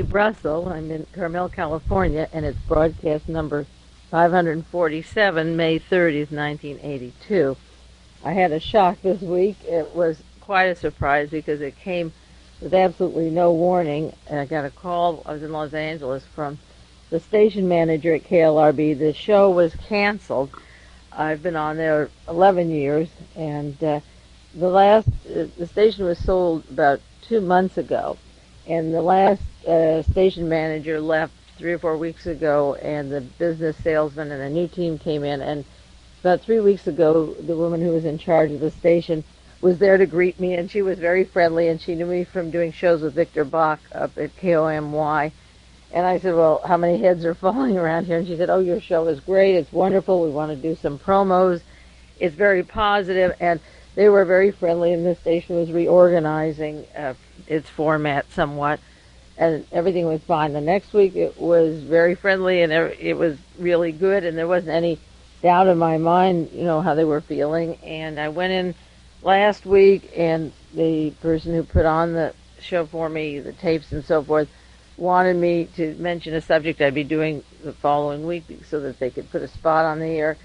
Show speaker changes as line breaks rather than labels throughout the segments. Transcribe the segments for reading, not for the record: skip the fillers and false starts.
Brussels. I'm in Carmel, California, and it's broadcast number 547, May 30th, 1982. I had a shock this week. It was quite a surprise because it came with absolutely no warning. And I got a call, I was in Los Angeles, from the station manager at KLRB. The show was canceled. I've been on there 11 years, and the station was sold about 2 months ago, and the last station manager left 3 or 4 weeks ago, and the business salesman and a new team came in, and about 3 weeks ago, the woman who was in charge of the station was there to greet me, and she was very friendly, and she knew me from doing shows with Victor Bach up at KOMY. And I said, well, how many heads are falling around here? And she said, oh, your show is great. It's wonderful. We want to do some promos. It's very positive. And they were very friendly, and the station was reorganizing its format somewhat. And everything was fine. The next week, it was very friendly, and it was really good. And there wasn't any doubt in my mind, how they were feeling. And I went in last week, and the person who put on the show for me, the tapes and so forth, wanted me to mention a subject I'd be doing the following week so that they could put a spot on the air.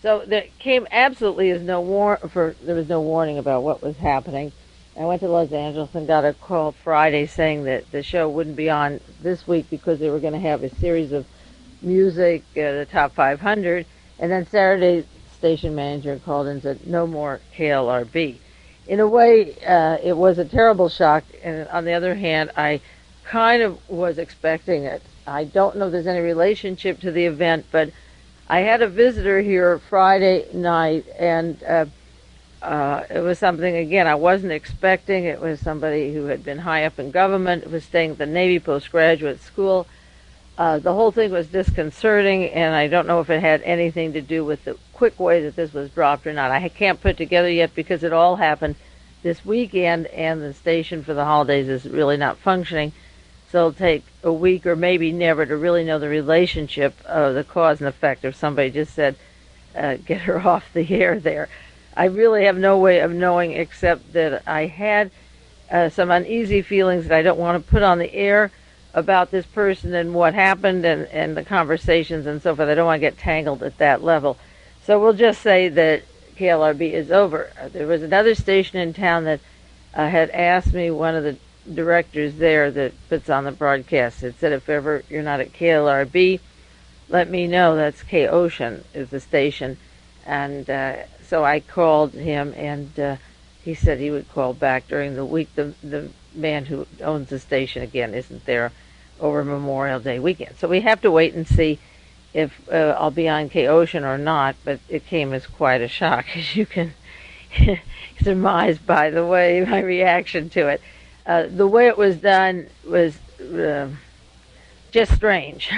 So there came absolutely as there was no warning about what was happening. I went to Los Angeles and got a call Friday saying that the show wouldn't be on this week because they were going to have a series of music, the top 500, and then Saturday, station manager called and said, no more KLRB. In a way, it was a terrible shock, and on the other hand, I kind of was expecting it. I don't know if there's any relationship to the event, but I had a visitor here Friday night, and it was something, again, I wasn't expecting. It was somebody who had been high up in government, was staying at the Navy postgraduate school. The whole thing was disconcerting, and I don't know if it had anything to do with the quick way that this was dropped or not. I can't put together yet because it all happened this weekend, and the station for the holidays is really not functioning. So it'll take a week or maybe never to really know the relationship of the cause and effect if somebody just said, get her off the air there. I really have no way of knowing except that I had some uneasy feelings that I don't want to put on the air about this person and what happened and the conversations and so forth. I don't want to get tangled at that level. So we'll just say that KLRB is over. There was another station in town that had asked me, one of the directors there that puts on the broadcast, it said, if ever you're not at KLRB, let me know. That's K-Ocean is the station. And so I called him, and he said he would call back during the week. The man who owns the station, again, isn't there over Memorial Day weekend. So we have to wait and see if I'll be on K-Ocean or not, but it came as quite a shock, as you can surmise by the way, my reaction to it. The way it was done was just strange,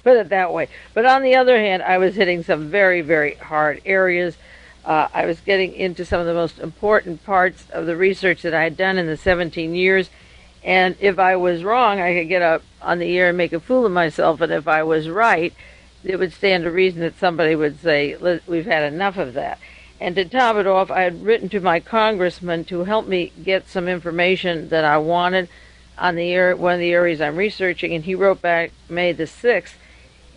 put it that way. But on the other hand, I was hitting some very, very hard areas. I was getting into some of the most important parts of the research that I had done in the 17 years. And if I was wrong, I could get up on the air and make a fool of myself. And if I was right, it would stand to reason that somebody would say, we've had enough of that. And to top it off, I had written to my congressman to help me get some information that I wanted on the air, one of the areas I'm researching, and he wrote back May the 6th,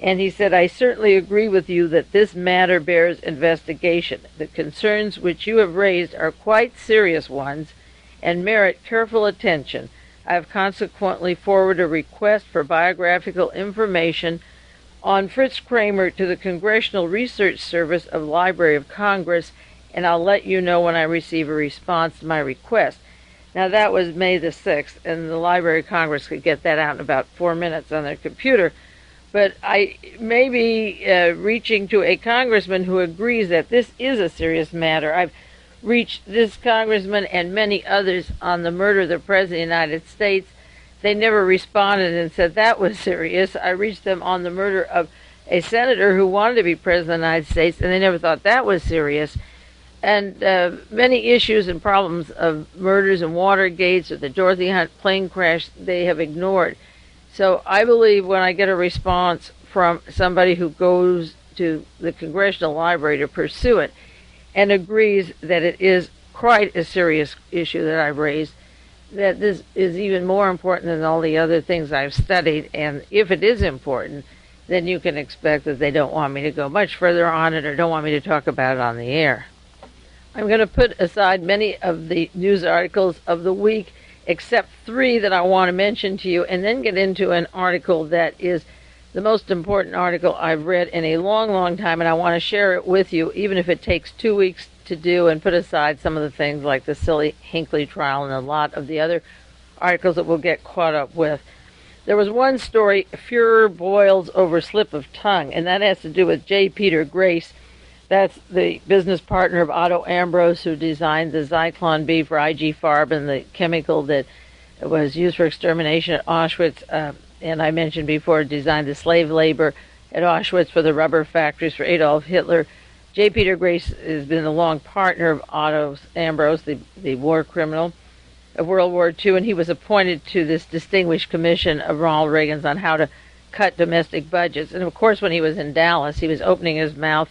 and he said, I certainly agree with you that this matter bears investigation. The concerns which you have raised are quite serious ones and merit careful attention. I have consequently forwarded a request for biographical information on Fritz Kramer to the Congressional Research Service of the Library of Congress, and I'll let you know when I receive a response to my request. Now, that was May the 6th, and the Library of Congress could get that out in about 4 minutes on their computer. But I may be reaching to a congressman who agrees that this is a serious matter. I've reached this congressman and many others on the murder of the President of the United States. They never responded and said that was serious. I reached them on the murder of a senator who wanted to be president of the United States, and they never thought that was serious. And many issues and problems of murders and Watergates or the Dorothy Hunt plane crash, they have ignored. So I believe when I get a response from somebody who goes to the Congressional Library to pursue it and agrees that it is quite a serious issue that I've raised, that this is even more important than all the other things I've studied, and if it is important, then you can expect that they don't want me to go much further on it or don't want me to talk about it on the air. I'm going to put aside many of the news articles of the week, except three that I want to mention to you, and then get into an article that is the most important article I've read in a long, long time, and I want to share it with you, even if it takes 2 weeks to do, and put aside some of the things like the silly Hinckley trial and a lot of the other articles that we'll get caught up with. There was one story, Furor Boils Over Slip of Tongue, and that has to do with J. Peter Grace. That's the business partner of Otto Ambros, who designed the Zyklon B for IG Farb and the chemical that was used for extermination at Auschwitz. And I mentioned before, designed the slave labor at Auschwitz for the rubber factories for Adolf Hitler. J. Peter Grace has been a long partner of Otto Ambros, the war criminal of World War II, and he was appointed to this distinguished commission of Ronald Reagan's on how to cut domestic budgets. And of course, when he was in Dallas, he was opening his mouth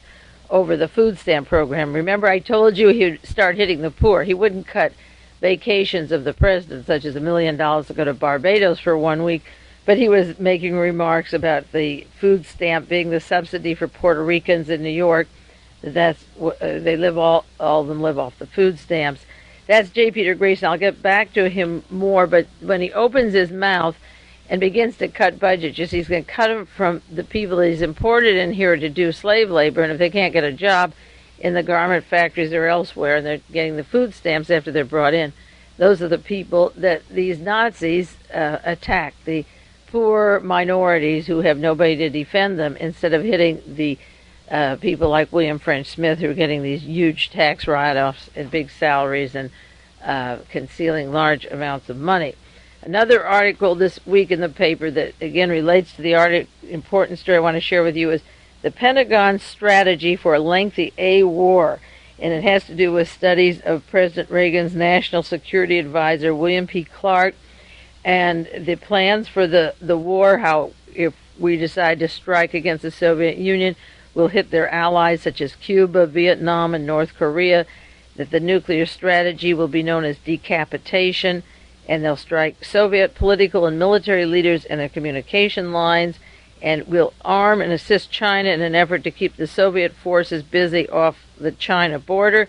over the food stamp program. Remember, I told you he would start hitting the poor. He wouldn't cut vacations of the president, such as $1 million to go to Barbados for 1 week, but he was making remarks about the food stamp being the subsidy for Puerto Ricans in New York. That's they live all of them live off the food stamps. That's J. Peter Grace, and I'll get back to him more. But when he opens his mouth and begins to cut budgets, just he's going to cut them from the people that he's imported in here to do slave labor, and if they can't get a job in the garment factories or elsewhere, and they're getting the food stamps after they're brought in, those are the people that these Nazis attack. The poor minorities who have nobody to defend them, instead of hitting the people like William French Smith, who are getting these huge tax write-offs and big salaries and concealing large amounts of money. Another article this week in the paper that again relates to the important story I want to share with you is the Pentagon's strategy for a lengthy A war, and it has to do with studies of President Reagan's National Security Advisor William P. Clark and the plans for the war, how if we decide to strike against the Soviet Union, we'll hit their allies such as Cuba, Vietnam, and North Korea, that the nuclear strategy will be known as decapitation, and they'll strike Soviet political and military leaders and their communication lines, and will arm and assist China in an effort to keep the Soviet forces busy off the China border,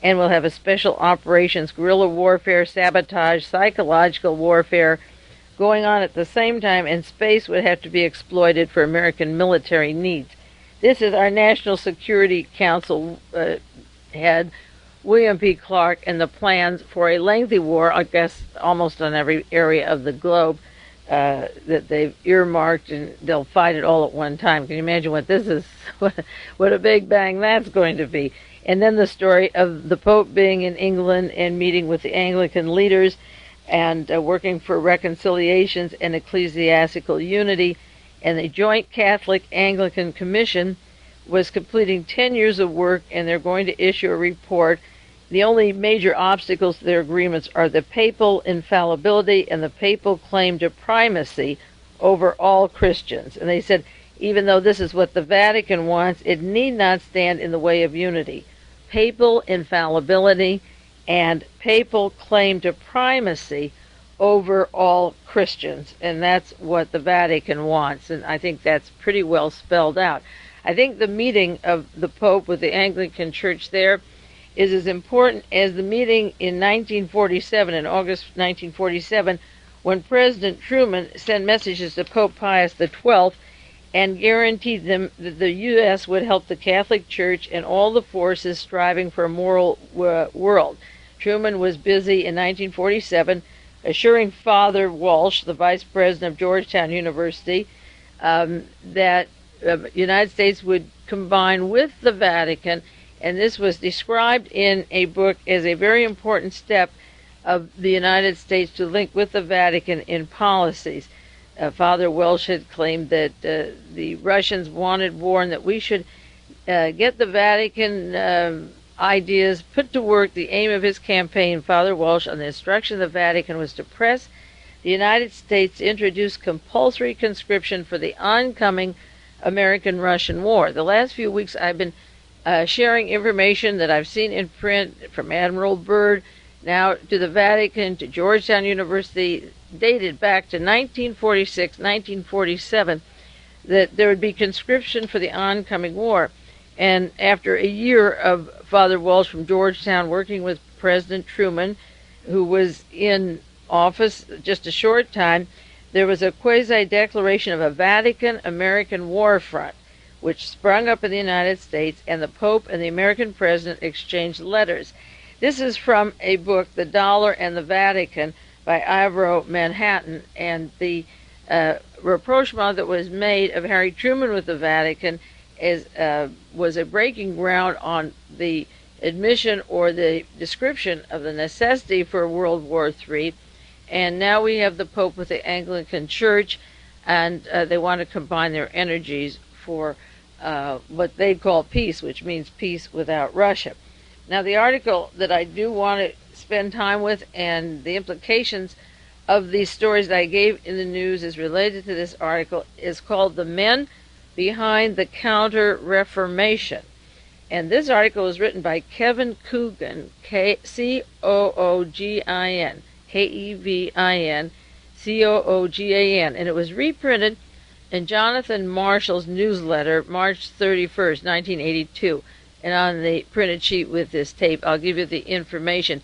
and we'll have a special operations, guerrilla warfare, sabotage, psychological warfare going on at the same time, and space would have to be exploited for American military needs. This is our National Security Council head, William P. Clark, and the plans for a lengthy war, I guess almost on every area of the globe, that they've earmarked, and they'll fight it all at one time. Can you imagine what this is? What a big bang that's going to be. And then the story of the Pope being in England and meeting with the Anglican leaders and working for reconciliations and ecclesiastical unity. And the Joint Catholic Anglican Commission was completing 10 years of work, and they're going to issue a report. The only major obstacles to their agreements are the papal infallibility and the papal claim to primacy over all Christians. And they said, even though this is what the Vatican wants, it need not stand in the way of unity. Papal infallibility and papal claim to primacy over all Christians, and that's what the Vatican wants, and I think that's pretty well spelled out. I think the meeting of the Pope with the Anglican Church there is as important as the meeting in 1947, in August 1947, when President Truman sent messages to Pope Pius XII and guaranteed them that the U.S. would help the Catholic Church and all the forces striving for a moral world. Truman was busy in 1947 assuring Father Walsh, the vice president of Georgetown University, that the United States would combine with the Vatican, and this was described in a book as a very important step of the United States to link with the Vatican in policies. Father Welsh had claimed that the Russians wanted war and that we should get the Vatican ideas put to work. The aim of his campaign, Father Welsh, on the instruction of the Vatican, was to press the United States to introduce compulsory conscription for the oncoming American-Russian war. The last few weeks I've been sharing information that I've seen in print from Admiral Byrd, now to the Vatican, to Georgetown University, dated back to 1946, 1947, that there would be conscription for the oncoming war. And after a year of Father Walsh from Georgetown working with President Truman, who was in office just a short time, there was a quasi-declaration of a Vatican-American war front, which sprung up in the United States, and the Pope and the American president exchanged letters. This is from a book, The Dollar and the Vatican, by Ivro Manhattan, and the rapprochement that was made of Harry Truman with the Vatican was a breaking ground on the admission or the description of the necessity for World War III. And now we have the Pope with the Anglican Church, and they want to combine their energies for what they call peace, which means peace without Russia. Now, the article that I do want to spend time with and the implications of these stories that I gave in the news is related to this article is called The Men Behind the Counter-Reformation. And this article was written by Kevin Coogan, Coogin, Kevin, Coogan, and it was reprinted in Jonathan Marshall's newsletter, March 31st, 1982. And on the printed sheet with this tape, I'll give you the information.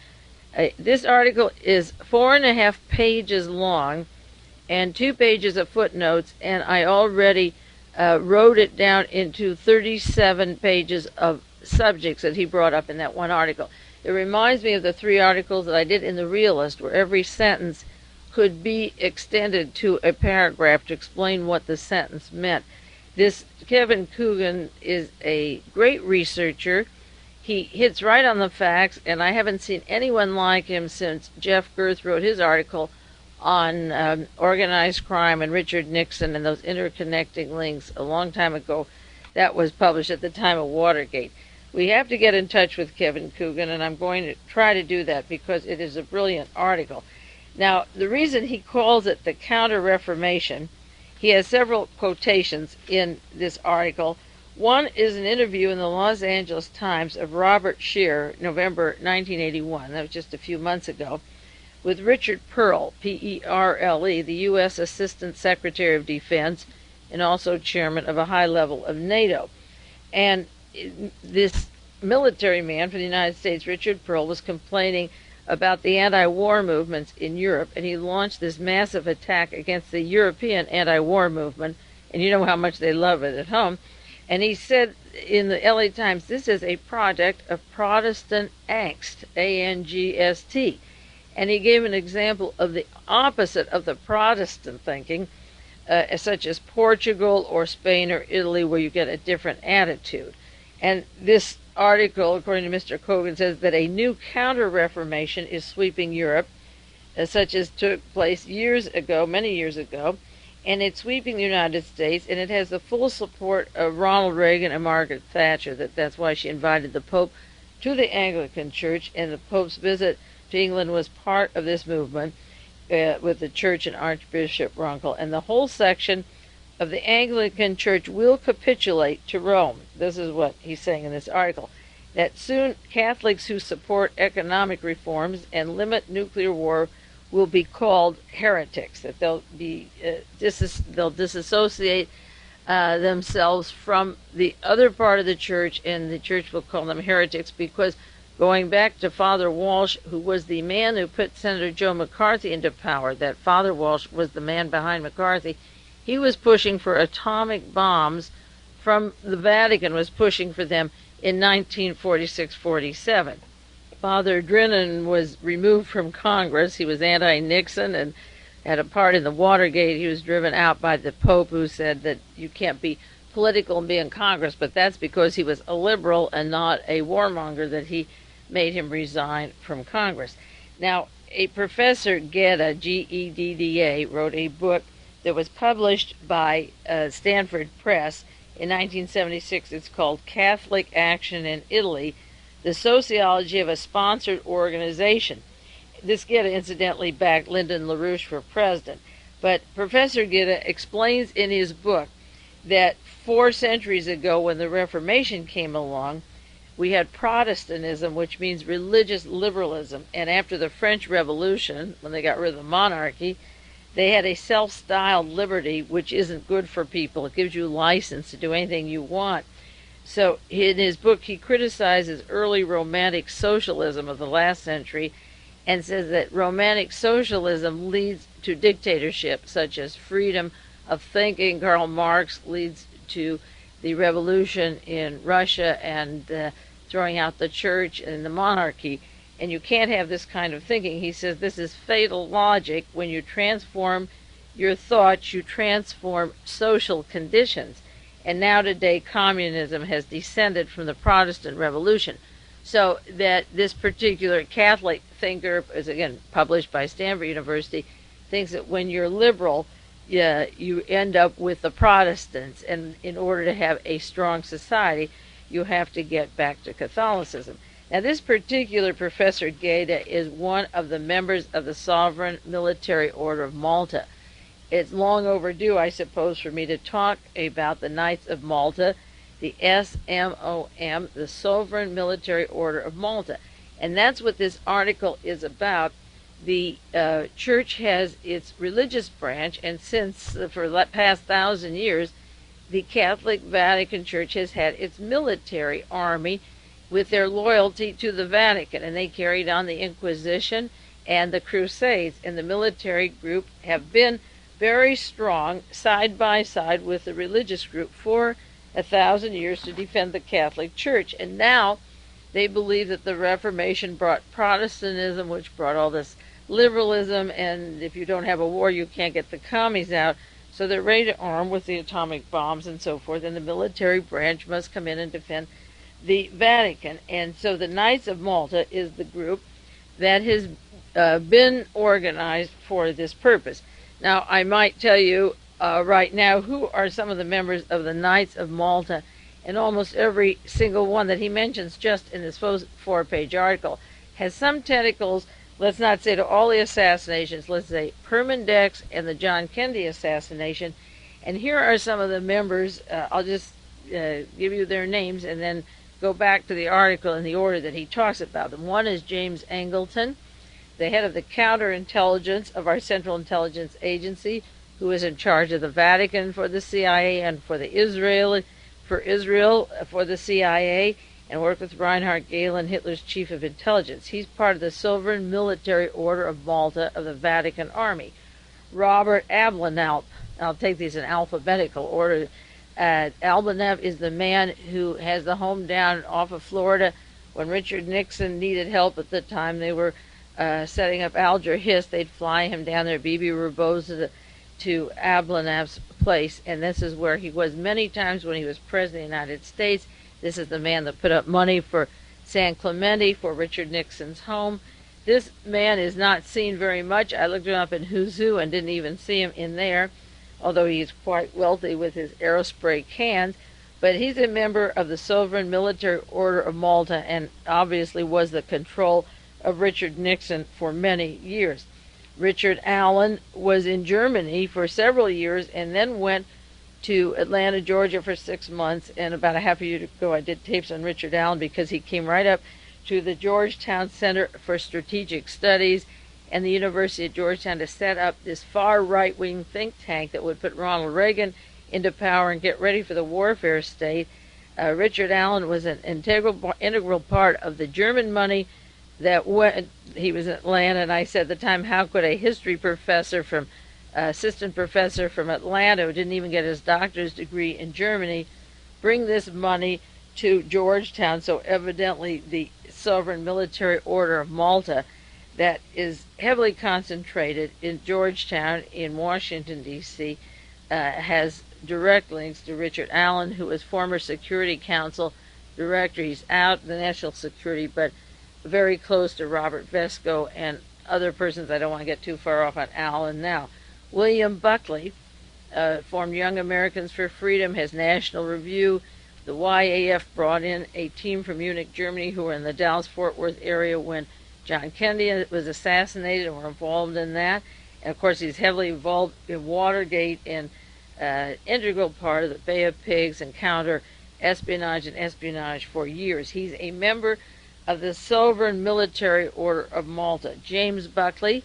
This article is 4.5 pages long and 2 pages of footnotes, and I already wrote it down into 37 pages of subjects that he brought up in that one article. It reminds me of the 3 articles that I did in The Realist, where every sentence could be extended to a paragraph to explain what the sentence meant. This Kevin Coogan is a great researcher. He hits right on the facts, and I haven't seen anyone like him since Jeff Gerth wrote his article on organized crime and Richard Nixon and those interconnecting links a long time ago. That was published at the time of Watergate. We have to get in touch with Kevin Coogan, and I'm going to try to do that because it is a brilliant article. Now, the reason he calls it the Counter-Reformation, he has several quotations in this article. One is an interview in the Los Angeles Times of Robert Scheer, November 1981, that was just a few months ago, with Richard Perle, P-E-R-L-E, the U.S. Assistant Secretary of Defense and also chairman of a high level of NATO. And this military man for the United States, Richard Perle, was complaining about the anti-war movements in Europe, and he launched this massive attack against the European anti-war movement, and you know how much they love it at home. And he said in the LA Times, this is a product of Protestant angst, A-N-G-S-T. And he gave an example of the opposite of the Protestant thinking, such as Portugal or Spain or Italy, where you get a different attitude. And this article, according to Mr. Coogan, says that a new counter-reformation is sweeping Europe, such as took place years ago, many years ago, and it's sweeping the United States, and it has the full support of Ronald Reagan and Margaret Thatcher. That's why she invited the Pope to the Anglican Church, and the Pope's visit to England was part of this movement with the Church and Archbishop Runkle. And the whole section of the Anglican Church will capitulate to Rome. This is what he's saying in this article, that soon Catholics who support economic reforms and limit nuclear war will be called heretics, that they'll disassociate themselves from the other part of the church, and the church will call them heretics because, going back to Father Walsh, who was the man who put Senator Joe McCarthy into power, that Father Walsh was the man behind McCarthy. He was pushing for atomic bombs from the Vatican, was pushing for them in 1946-47. Father Drinnan was removed from Congress. He was anti-Nixon and had a part in the Watergate. He was driven out by the Pope, who said that you can't be political and be in Congress, but that's because he was a liberal and not a warmonger that he made him resign from Congress. Now, a Professor Gedda, G-E-D-D-A, wrote a book that was published by Stanford Press in 1976. It's called Catholic Action in Italy, The Sociology of a Sponsored Organization. This Gedda incidentally backed Lyndon LaRouche for president. But Professor Gedda explains in his book that 4 centuries ago, when the Reformation came along, we had Protestantism, which means religious liberalism. And after the French Revolution, when they got rid of the monarchy, they had a self-styled liberty, which isn't good for people. It gives you license to do anything you want. So in his book, he criticizes early romantic socialism of the last century and says that romantic socialism leads to dictatorship, such as freedom of thinking. Karl Marx leads to the revolution in Russia and throwing out the church and the monarchy. And you can't have this kind of thinking. He says this is fatal logic. When you transform your thoughts, you transform social conditions. And now today, communism has descended from the Protestant Revolution. So that this particular Catholic thinker, is again published by Stanford University, thinks that when you're liberal, you end up with the Protestants. And in order to have a strong society, you have to get back to Catholicism. Now, this particular Professor Gaeta is one of the members of the Sovereign Military Order of Malta. It's long overdue, I suppose, for me to talk about the Knights of Malta, the SMOM, the Sovereign Military Order of Malta. And that's what this article is about. The church has its religious branch, and since for the past 1,000 years, the Catholic Vatican Church has had its military army with their loyalty to the Vatican, and they carried on the Inquisition and the Crusades, and the military group have been very strong side by side with the religious group for 1,000 years to defend the Catholic Church. And now they believe that the Reformation brought Protestantism, which brought all this liberalism, and if you don't have a war, you can't get the commies out. So they're ready to arm with the atomic bombs and so forth, and the military branch must come in and defend the Vatican. And so the Knights of Malta is the group that has been organized for this purpose. Now, I might tell you right now who are some of the members of the Knights of Malta, and almost every single one that he mentions just in this 4-page article has some tentacles, let's not say to all the assassinations, let's say Permindex and the John Kennedy assassination. And here are some of the members. I'll just give you their names and then go back to the article in the order that he talks about them. One is James Angleton, the head of the counterintelligence of our Central Intelligence Agency, who is in charge of the Vatican for the CIA and for Israel for the CIA, and worked with Reinhard Gehlen, Hitler's chief of intelligence. He's part of the Sovereign Military Order of Malta of the Vatican Army. Robert Ablanev, I'll take these in alphabetical order. Ablanev is the man who has the home down off of Florida. When Richard Nixon needed help at the time, they were setting up Alger Hiss. They'd fly him down there, Bibi Rabosa, to Ablanev's place, and this is where he was many times when he was president of the United States. This is the man that put up money for San Clemente, for Richard Nixon's home. This man is not seen very much. I looked him up in Who's Who and didn't even see him in there, although he's quite wealthy with his aerospray cans. But he's a member of the Sovereign Military Order of Malta and obviously was the control of Richard Nixon for many years. Richard Allen was in Germany for several years and then went to Atlanta, Georgia for 6 months. And about a half a year ago, I did tapes on Richard Allen because he came right up to the Georgetown Center for Strategic Studies and the University of Georgetown to set up this far right-wing think tank that would put Ronald Reagan into power and get ready for the warfare state. Richard Allen was an integral part of the German money that went. He was in Atlanta, and I said at the time, how could a history professor assistant professor from Atlanta, who didn't even get his doctor's degree in Germany, bring this money to Georgetown? So evidently the Sovereign Military Order of Malta, that is heavily concentrated in Georgetown in Washington, D.C., has direct links to Richard Allen, who was former Security Council director. He's out the national security, but very close to Robert Vesco and other persons. I don't want to get too far off on Allen now. William Buckley formed Young Americans for Freedom, has National Review. The YAF brought in a team from Munich, Germany, who were in the Dallas-Fort Worth area when John Kennedy was assassinated and were involved in that. And, of course, he's heavily involved in Watergate and integral part of the Bay of Pigs and espionage and espionage for years. He's a member of the Sovereign Military Order of Malta. James Buckley,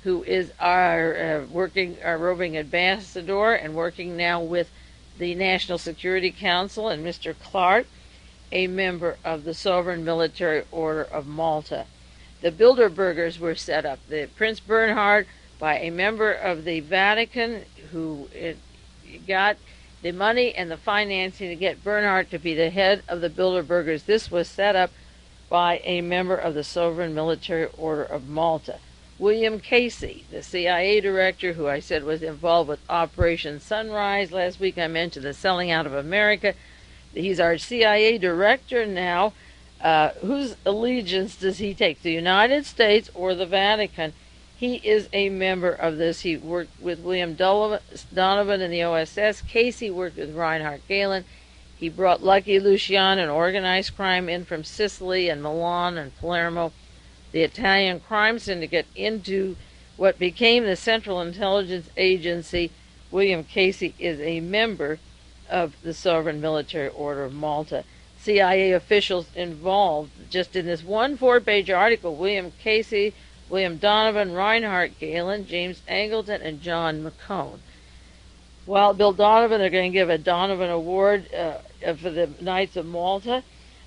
who is our roving ambassador and working now with the National Security Council, and Mr. Clark, a member of the Sovereign Military Order of Malta. The Bilderbergers were set up. The Prince Bernhard, by a member of the Vatican, who got the money and the financing to get Bernhard to be the head of the Bilderbergers. This was set up by a member of the Sovereign Military Order of Malta. William Casey, the CIA director who I said was involved with Operation Sunrise. Last week I mentioned the selling out of America. He's our CIA director now. Whose allegiance does he take, the United States or the Vatican? He is a member of this. He worked with William Donovan in the OSS. Casey worked with Reinhard Gehlen. He brought Lucky Luciano and organized crime in from Sicily and Milan and Palermo, the Italian crime syndicate, into what became the Central Intelligence Agency. William Casey is a member of the Sovereign Military Order of Malta. CIA officials involved, just in this one 4-page article: William Casey, William Donovan, Reinhard Gehlen, James Angleton, and John McCone. Well, Bill Donovan, they're going to give a Donovan Award for the Knights of Malta.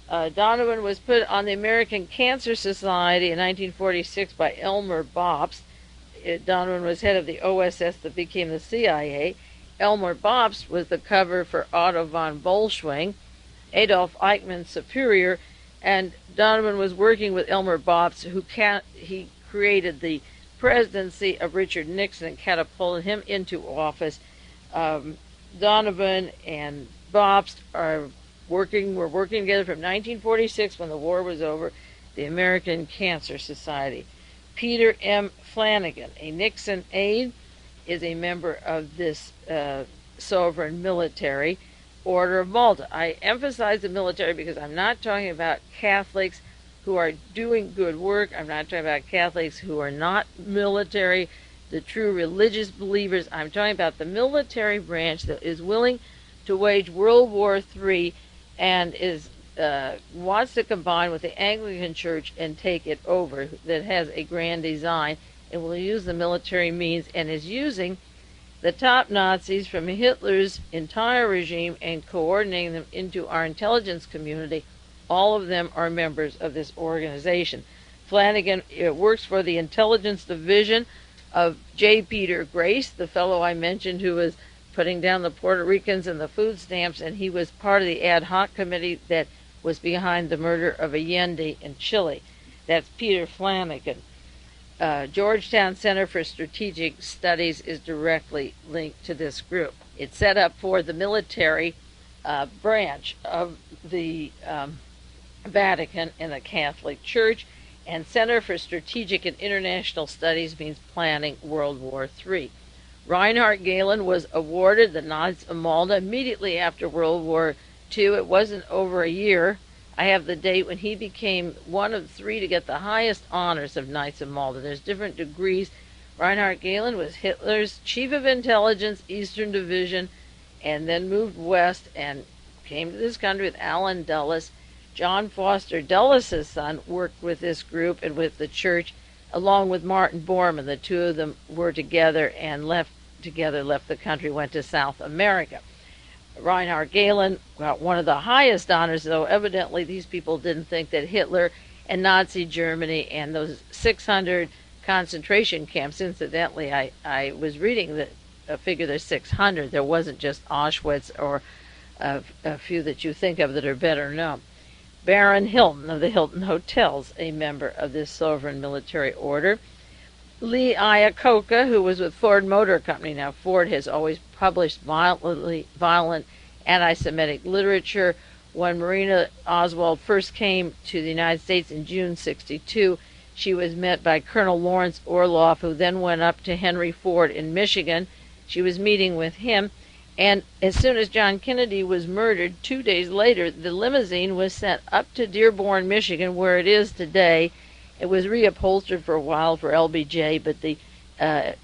Donovan was put on the American Cancer Society in 1946 by Elmer Bobst. Donovan was head of the OSS that became the CIA. Elmer Bobst was the cover for Otto von Bolschwing, Adolf Eichmann's superior, and Donovan was working with Elmer Bobst, he created the presidency of Richard Nixon and catapulted him into office. Donovan and Bobst were working together from 1946, when the war was over, the American Cancer Society. Peter M. Flanagan, a Nixon aide, is a member of this Sovereign Military Order of Malta. I emphasize the military because I'm not talking about Catholics who are doing good work. I'm not talking about Catholics who are not military, the true religious believers. I'm talking about the military branch that is willing to wage World War III and wants to combine with the Anglican Church and take it over, that has a grand design and will use the military means, and is using the top Nazis from Hitler's entire regime and coordinating them into our intelligence community. All of them are members of this organization. Flanagan works for the intelligence division of J. Peter Grace, the fellow I mentioned who was putting down the Puerto Ricans and the food stamps, and he was part of the ad hoc committee that was behind the murder of Allende in Chile. That's Peter Flanagan. Georgetown Center for Strategic Studies is directly linked to this group. It's set up for the military branch of the Vatican and the Catholic Church, and Center for Strategic and International Studies means planning World War III. Reinhard Gehlen was awarded the Knights of Malta immediately after World War II. It wasn't over a year. I have the date when he became one of 3 to get the highest honors of Knights of Malta. There's different degrees. Reinhard Gehlen was Hitler's chief of intelligence, Eastern Division, and then moved west and came to this country with Allen Dulles. John Foster Dulles' son worked with this group and with the church, along with Martin Bormann. The two of them were together and left the country, went to South America. Reinhard Gehlen got one of the highest honors, though evidently these people didn't think that Hitler and Nazi Germany and those 600 concentration camps, incidentally, I was reading a figure there's 600. There wasn't just Auschwitz or a few that you think of that are better known. Baron Hilton of the Hilton Hotels, a member of this Sovereign Military Order. Lee Iacocca, who was with Ford Motor Company. Now, Ford has always published violent anti-Semitic literature. When Marina Oswald first came to the United States in June '62, she was met by Colonel Lawrence Orloff, who then went up to Henry Ford in Michigan. She was meeting with him, and as soon as John Kennedy was murdered, 2 days later, the limousine was sent up to Dearborn, Michigan, where it is today. It was reupholstered for a while for LBJ, but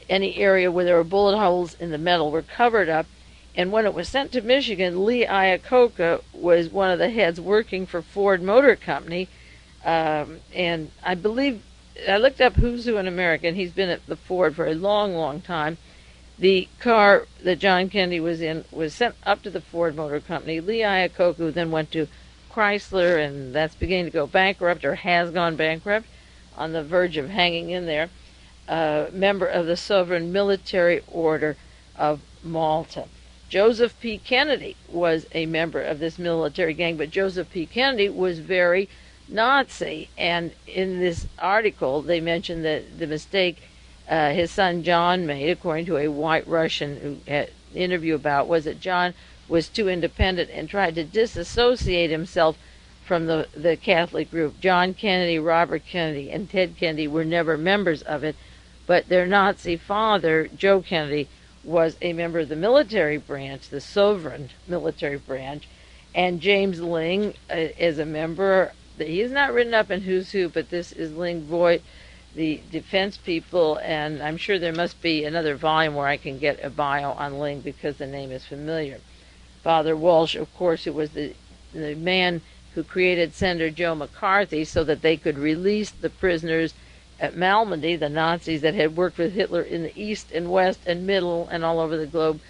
any area where there were bullet holes in the metal were covered up, And when it was sent to Michigan, Lee Iacocca was one of the heads working for Ford Motor Company. And I believe, I looked up Who's Who in America, and he's been at the Ford for a long, long time. The car that John Kennedy was in was sent up to the Ford Motor Company. Lee Iacocca then went to Chrysler, and that's beginning to go bankrupt, or has gone bankrupt, on the verge of hanging in there. Member of the Sovereign Military Order of Malta. Joseph P. Kennedy was a member of this military gang, but Joseph P. Kennedy was very Nazi. And in this article, they mentioned that the mistake his son John made, according to a white Russian who had an interview about, was that John was too independent and tried to disassociate himself from the Catholic group. John Kennedy, Robert Kennedy, and Ted Kennedy were never members of it, but their Nazi father, Joe Kennedy, was a member of the military branch, the Sovereign military branch, and James Ling is a member. He is not written up in Who's Who, but this is Ling Voigt, the defense people, and I'm sure there must be another volume where I can get a bio on Ling because the name is familiar. Father Walsh, of course, who was the man who created Senator Joe McCarthy so that they could release the prisoners at Malmedy, the Nazis that had worked with Hitler in the East and West and Middle and all over the globe,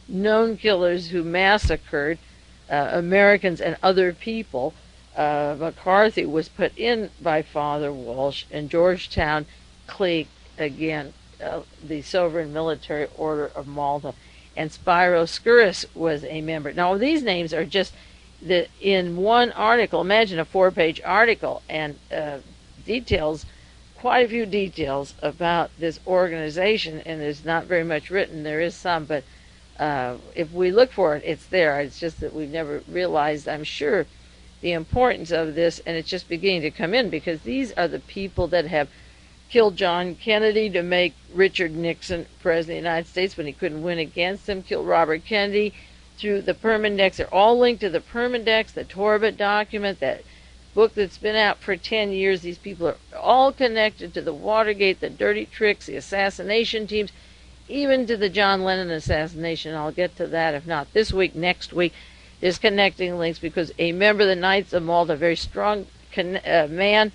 known killers who massacred Americans and other people. McCarthy was put in by Father Walsh, and Georgetown clique, again, the Sovereign Military Order of Malta, and Spyro Skouras was a member. Now, these names are just in one article. Imagine a 4-page article, and details, quite a few details about this organization, and there's not very much written. There is some, but if we look for it, it's there. It's just that we've never realized, I'm sure, the importance of this, and it's just beginning to come in, because these are the people that have killed John Kennedy to make Richard Nixon president of the United States when he couldn't win against him, killed Robert Kennedy through the Permindex. They're all linked to the Permindex, the Torbett document, that book that's been out for 10 years. These people are all connected to the Watergate, the dirty tricks, the assassination teams, even to the John Lennon assassination. I'll get to that, if not this week, next week. There's connecting links, because a member of the Knights of Malta, a very strong man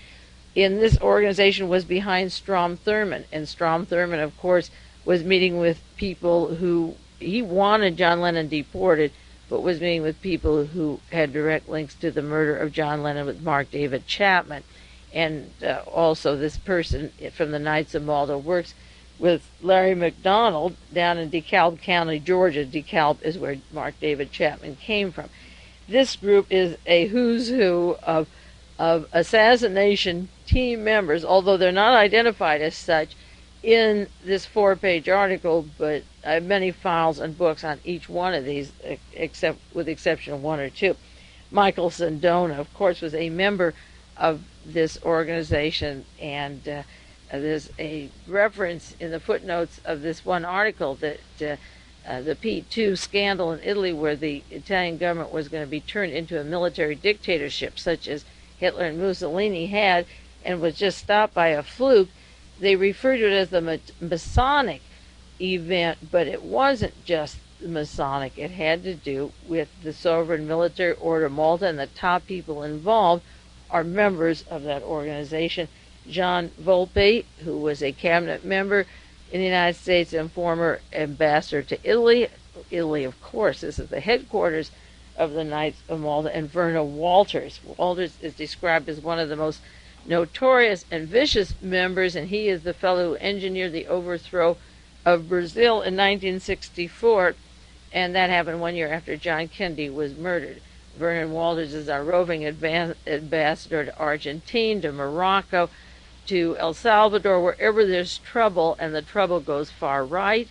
in this organization, was behind Strom Thurmond. And Strom Thurmond, of course, was meeting with people who he wanted John Lennon deported, but was meeting with people who had direct links to the murder of John Lennon with Mark David Chapman. And also this person from the Knights of Malta works with Larry McDonald down in DeKalb County, Georgia. DeKalb is where Mark David Chapman came from. This group is a who's who of assassination team members, although they're not identified as such in this 4-page article, but I have many files and books on each one of these, except with the exception of one or two. Michael Sindona, of course, was a member of this organization, and there's a reference in the footnotes of this one article that the P2 scandal in Italy, where the Italian government was going to be turned into a military dictatorship such as Hitler and Mussolini had, and was just stopped by a fluke. They referred to it as the Masonic event, but it wasn't just the Masonic. It had to do with the Sovereign Military Order of Malta, and the top people involved are members of that organization. John Volpe, who was a cabinet member in the United States and former ambassador to Italy. Italy, of course, this is the headquarters of the Knights of Malta. And Verna Walters. Walters is described as one of the most notorious and vicious members, and he is the fellow who engineered the overthrow of Brazil in 1964, and that happened 1 year after John Kennedy was murdered. Vernon Walters is our roving ambassador to Argentina, to Morocco, to El Salvador, wherever there's trouble, and the trouble goes far right,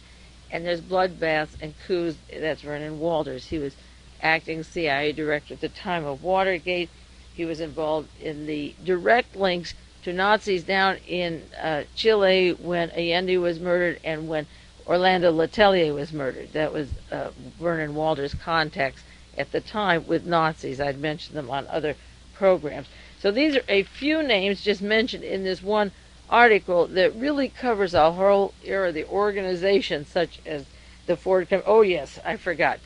and there's bloodbaths and coups. That's Vernon Walters. He was acting CIA director at the time of Watergate. He was involved in the direct links to Nazis down in Chile when Allende was murdered and when Orlando Letelier was murdered. That was Vernon Walters' contacts at the time with Nazis. I'd mentioned them on other programs. So these are a few names just mentioned in this one article that really covers a whole era of the organization, such as the Ford Company. Oh yes, I forgot.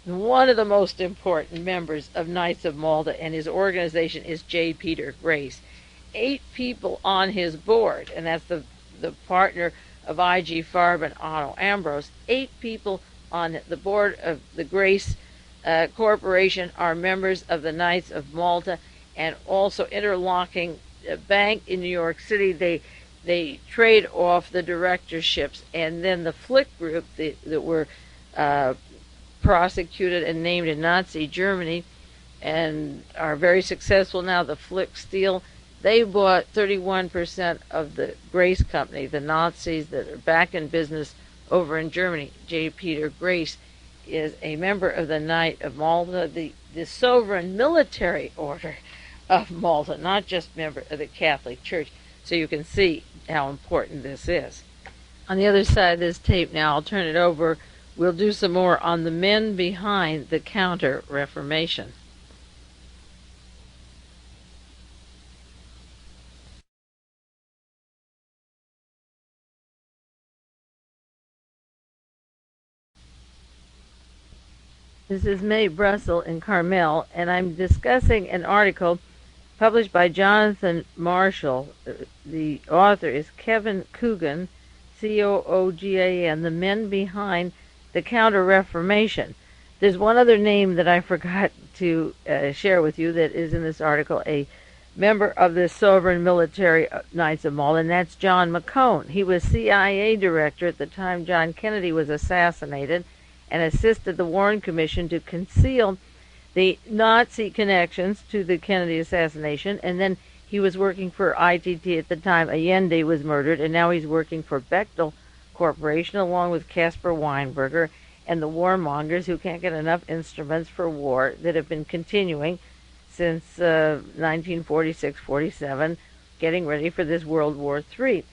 one of the most important members of Knights of Malta, and his organization is J. Peter Grace. 8 people on his board, and that's the partner of I.G. Farb and Otto Ambrose. 8 people on the board of the Grace Corporation are members of the Knights of Malta, and also Interlocking Bank in New York City. They trade off the directorships, and then the Flick Group that were prosecuted and named in Nazi Germany and are very successful now, the Flick Steel, they bought 31% of the Grace Company, the Nazis that are back in business over in Germany. J. Peter Grace is a member of the Knight of Malta, the sovereign military order of Malta, not just member of the Catholic Church. So you can see how important this is. On the other side of this tape now, I'll turn it over. We'll do some more on the men behind the Counter-Reformation. This is May Brussel in Carmel, and I'm discussing an article published by Jonathan Marshall. The author is Kevin Coogan, Coogan, the men behind the Counter-Reformation. There's one other name that I forgot to share with you that is in this article, a member of the Sovereign Military Knights of Malta, and that's John McCone. He was CIA director at the time John Kennedy was assassinated and assisted the Warren Commission to conceal the Nazi connections to the Kennedy assassination, and then he was working for ITT at the time Allende was murdered, and now he's working for Bechtel Corporation along with Caspar Weinberger and the warmongers who can't get enough instruments for war that have been continuing since 1946-47, getting ready for this World War III.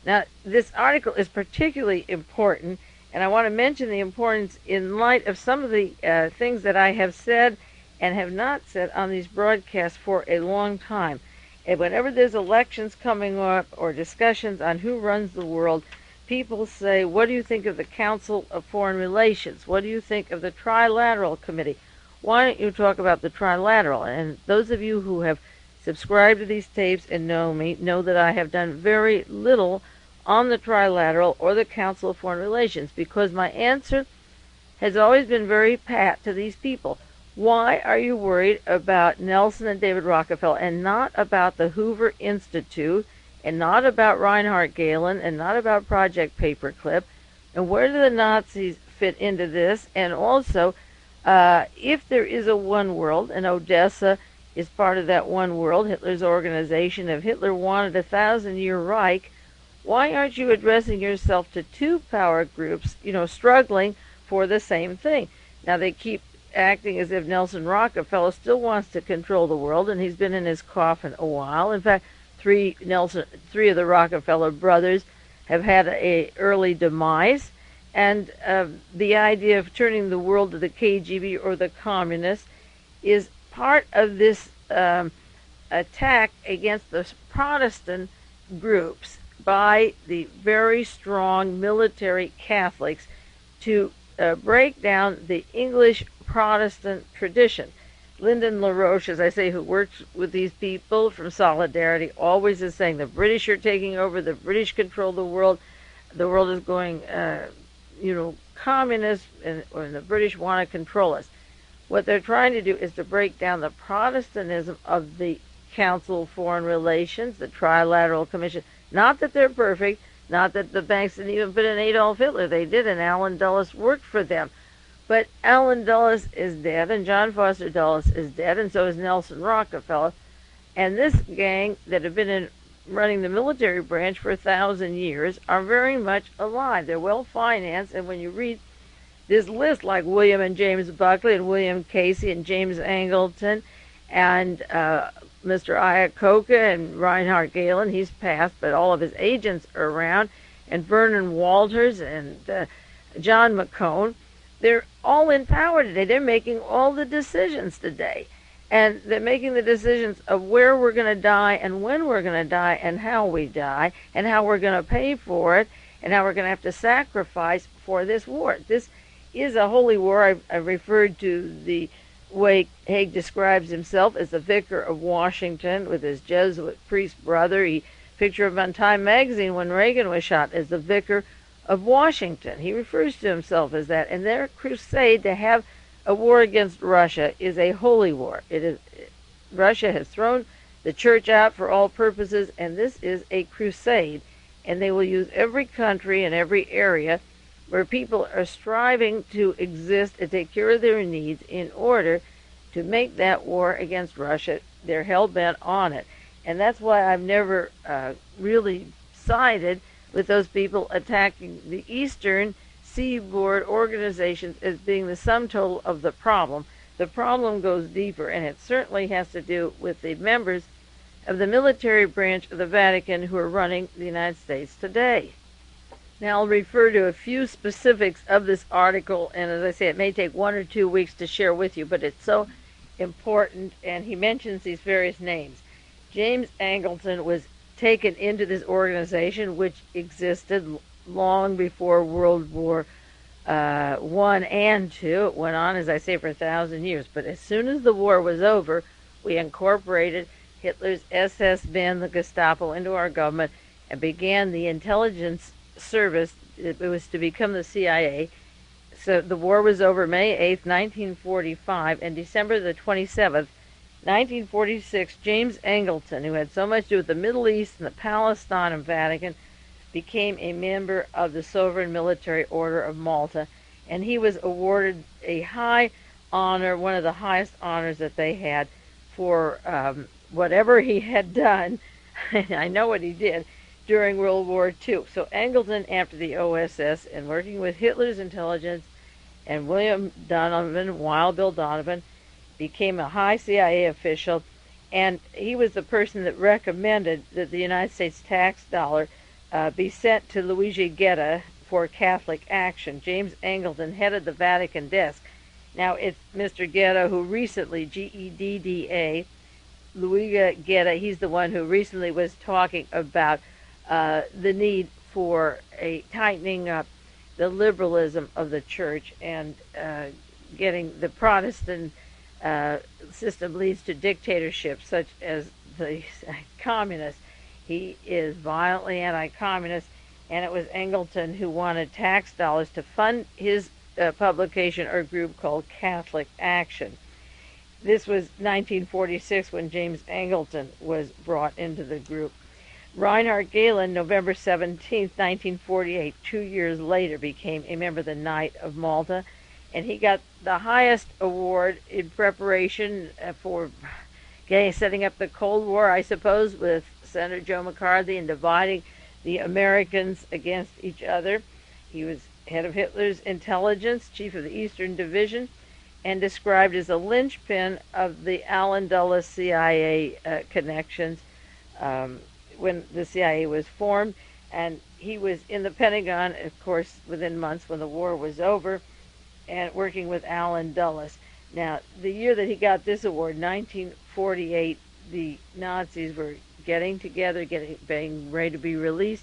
Now, this article is particularly important, and I want to mention the importance in light of some of the things that I have said and have not said on these broadcasts for a long time. And whenever there's elections coming up or discussions on who runs the world, people say, what do you think of the Council of Foreign Relations? What do you think of the Trilateral Committee? Why don't you talk about the Trilateral? And those of you who have subscribed to these tapes and know me know that I have done very little on the Trilateral or the Council of Foreign Relations, because my answer has always been very pat to these people. Why are you worried about Nelson and David Rockefeller and not about the Hoover Institute and not about Reinhard Gehlen and not about Project Paperclip? And where do the Nazis fit into this? And also, if there is a one world, and Odessa is part of that one world, Hitler's organization, if Hitler wanted a 1,000-year Reich, why aren't you addressing yourself to 2 power groups, struggling for the same thing? Now, they keep acting as if Nelson Rockefeller still wants to control the world, and he's been in his coffin a while. In fact, three of the Rockefeller brothers have had an early demise, and the idea of turning the world to the KGB or the communists is part of this attack against the Protestant groups by the very strong military Catholics to break down the English Protestant tradition. Lyndon LaRoche, as I say, who works with these people from Solidarity, always is saying the British are taking over, the British control the world is going, communist, and the British want to control us. What they're trying to do is to break down the Protestantism of the Council of Foreign Relations, the Trilateral Commission. Not that they're perfect, not that the banks didn't even put in Adolf Hitler. They did, and Allen Dulles worked for them. But Allen Dulles is dead, and John Foster Dulles is dead, and so is Nelson Rockefeller. And this gang that have been running the military branch for 1,000 years are very much alive. They're well financed, and when you read this list, like William and James Buckley and William Casey and James Angleton and Mr. Iacocca and Reinhard Gehlen, he's passed, but all of his agents are around, and Vernon Walters and John McCone, they're all in power today. They're making all the decisions today. And they're making the decisions of where we're going to die and when we're going to die and how we die and how we're going to pay for it and how we're going to have to sacrifice for this war. This is a holy war. I referred to the way Haig describes himself as the vicar of Washington with his Jesuit priest brother. He picture of on Time magazine when Reagan was shot as the vicar of Washington. He refers to himself as that, and their crusade to have a war against Russia is a holy war. Russia has thrown the church out for all purposes, and this is a crusade, and they will use every country and every area where people are striving to exist and take care of their needs in order to make that war against Russia. They're hell-bent on it. And that's why I've never really sided with those people attacking the Eastern Seaboard organizations as being the sum total of the problem. The problem goes deeper, and it certainly has to do with the members of the military branch of the Vatican who are running the United States today. Now, I'll refer to a few specifics of this article, and as I say, it may take 1 or 2 weeks to share with you, but it's so important, and he mentions these various names. James Angleton was taken into this organization, which existed long before World War I and II. It went on, as I say, for 1,000 years. But as soon as the war was over, we incorporated Hitler's SS men, the Gestapo, into our government and began the intelligence service. It was to become the CIA. So the war was over May 8th, 1945, and December the 27th, 1946, James Angleton, who had so much to do with the Middle East and the Palestine and Vatican, became a member of the Sovereign Military Order of Malta, and he was awarded a high honor, one of the highest honors that they had for whatever he had done. I know what he did during World War II. So Angleton, after the OSS, and working with Hitler's intelligence, and William Donovan, Wild Bill Donovan, became a high CIA official, and he was the person that recommended that the United States tax dollar be sent to Luigi Guerra for Catholic action. James Angleton headed the Vatican desk. Now, it's Mr. Guerra who recently, Gedda, Luigi Guerra, he's the one who recently was talking about the need for a tightening up the liberalism of the church, and getting the Protestant system leads to dictatorship, such as the communists. He is violently anti-communist, and it was Angleton who wanted tax dollars to fund his publication or group called Catholic Action. This was 1946 when James Angleton was brought into the group. Reinhard Gehlen, November 17, 1948, 2 years later, became a member of the Knight of Malta, and he got the highest award in preparation for setting up the Cold War, I suppose, with Senator Joe McCarthy and dividing the Americans against each other. He was head of Hitler's intelligence, chief of the Eastern Division, and described as a linchpin of the Allen Dulles CIA connections when the CIA was formed. And he was in the Pentagon, of course, within months when the war was over, and working with Allen Dulles. Now, the year that he got this award, 1948, the Nazis were getting together, being ready to be released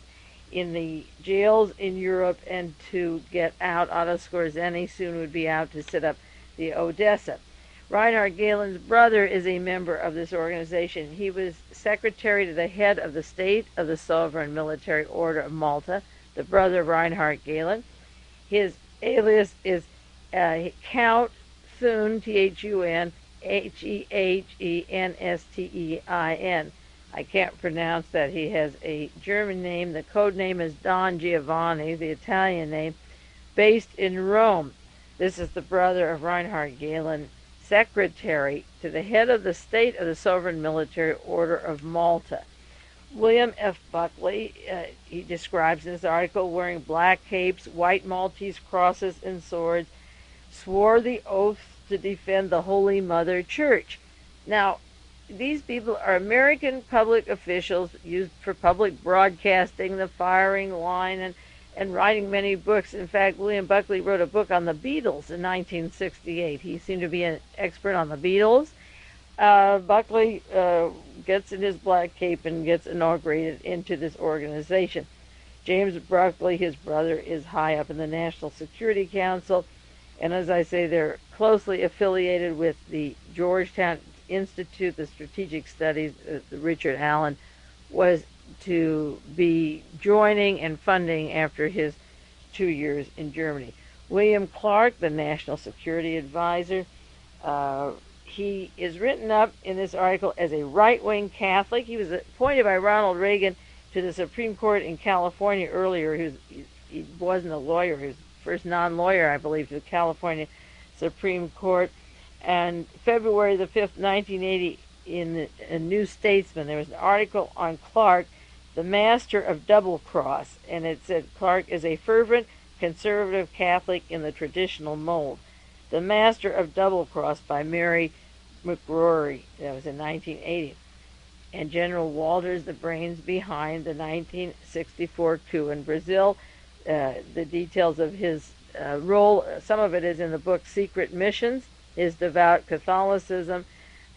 in the jails in Europe and to get out. Otto Skorzeny soon would be out to set up the Odessa. Reinhard Gehlen's brother is a member of this organization. He was secretary to the head of the state of the Sovereign Military Order of Malta, the brother of Reinhard Gehlen. His alias is Count Thun, Thun, Hehenstein. I can't pronounce that. He has a German name. The code name is Don Giovanni, the Italian name, based in Rome. This is the brother of Reinhard Gehlen, secretary to the head of the state of the Sovereign Military Order of Malta. William F. Buckley, he describes in this article, wearing black capes, white Maltese crosses and swords, swore the oath to defend the Holy Mother Church. Now, these people are American public officials used for public broadcasting, the firing line, and writing many books. In fact, William Buckley wrote a book on the Beatles in 1968. He seemed to be an expert on the Beatles. Buckley gets in his black cape and gets inaugurated into this organization. James Buckley, his brother, is high up in the National Security Council. And as I say, they're closely affiliated with the Georgetown Institute, the Strategic Studies. Richard Allen was to be joining and funding after his 2 years in Germany. William Clark, the National Security Advisor, he is written up in this article as a right-wing Catholic. He was appointed by Ronald Reagan to the Supreme Court in California earlier. He wasn't a lawyer. He was the first non-lawyer, I believe, to the California Supreme Court. And February the 5th, 1980, in a New Statesman, there was an article on Clark, the master of double cross, and it said Clark is a fervent conservative Catholic in the traditional mold. The Master of Double Cross by Mary McRory. That was in 1980. And General Walters, the brains behind the 1964 coup in Brazil. The details of his role, some of it is in the book Secret Missions, his devout Catholicism.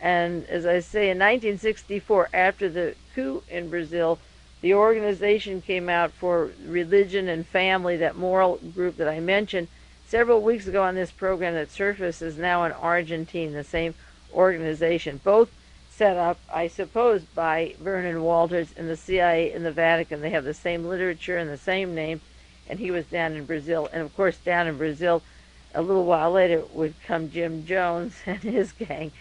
And as I say, in 1964, after the coup in Brazil, the organization came out for religion and family, that moral group that I mentioned several weeks ago on this program that surfaces now in Argentina, the same organization, both set up, I suppose, by Vernon Walters and the CIA in the Vatican. They have the same literature and the same name, and he was down in Brazil. And of course, down in Brazil, a little while later would come Jim Jones and his gang,